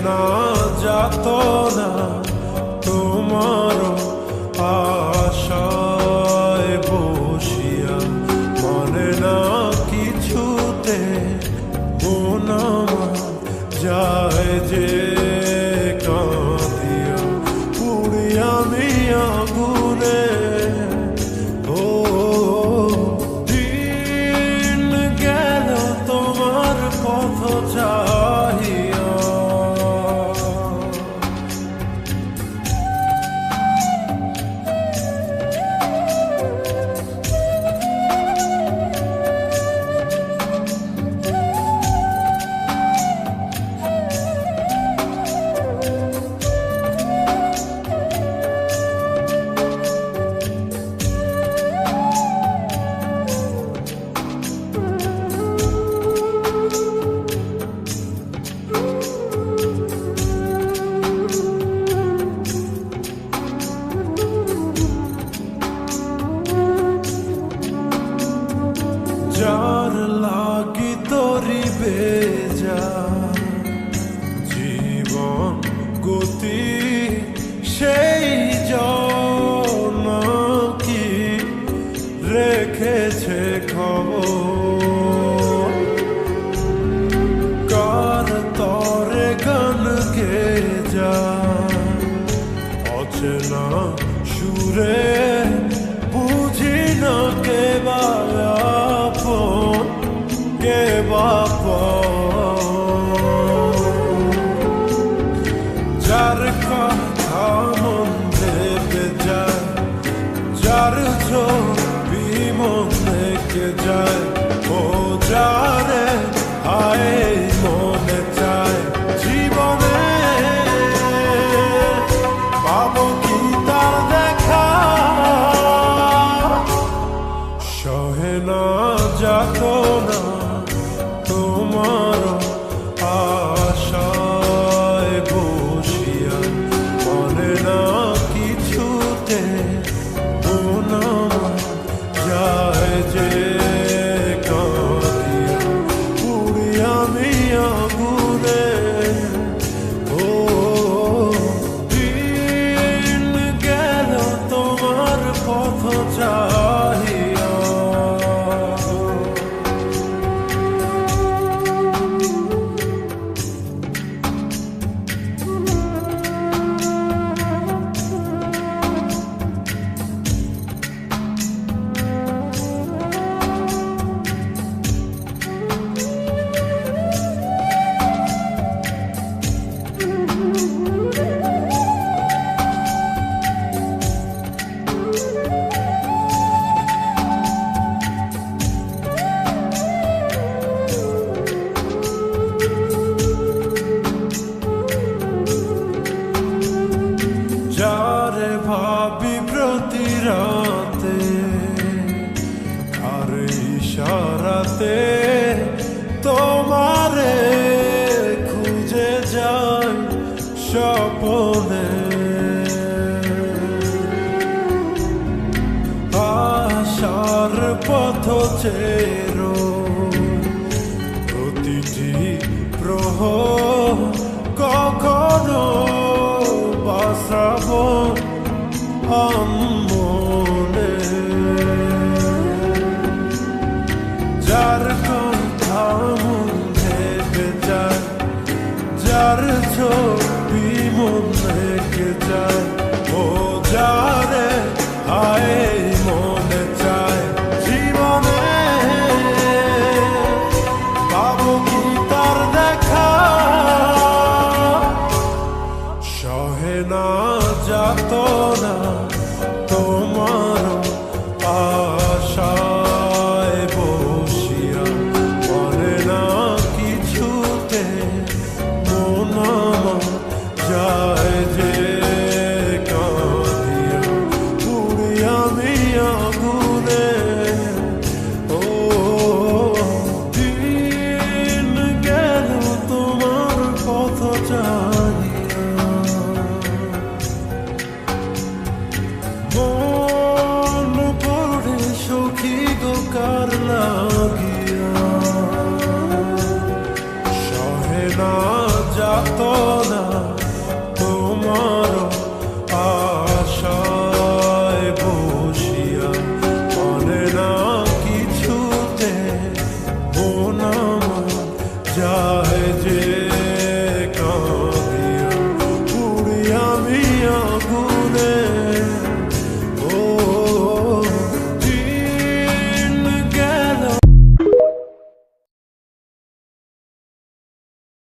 না যাত না তোমার আশায় বসিয়া, মনে না কিছুতে মন আমার যায় যে কাঁদিয়া, পুড়ি আমি আগুনে। ও দিন গেল তোমার পথ চাহিয়া, যার লাগি তোরি বেজা জীবন গতি, সেই জন কি রেখেছে খবর, কার তরে গান গে যা অচেনা সুরে, বুঝি না কে আপন কে যার কথা মন ভেবে যায়, যার ছবি মন রেখে যায়, ও যারে আয় মনে চায় জীবনে পাবো কি তার দেখা, সহে না যাত না তোমার আশায় বসিয়া, মনে না কিছুতে মন আমার যায় যে কাঁদিয়া, পুড়ি আমি আগুনে। ও দিন গেল তোমার পথ চাহিয়া, যারে ভাবি প্রতি রাতে, আর ইশারাতে তোমারে খুঁজে যায় স্বপনে, আশার পথ চেরো প্রতিটি প্রহর, কখনো শ্রাবণ মনে, যার কথা মন ভেবে যায়, যার ছবি মন রেখে যায়, ও যারে আয় মনে চায় জীবনে পাবো কি তার দেখা, সহে না যাত না তোমার আশায় বসিয়া, মনে না কিছুতে মন আমার যায় যে কাঁদিয়া, পুড়ি আমি আগুনে। ও দিন গেল তোমার পথ চাহিয়া, মন পড়ে সখী গো কার লাগিয়া, সহে না যাত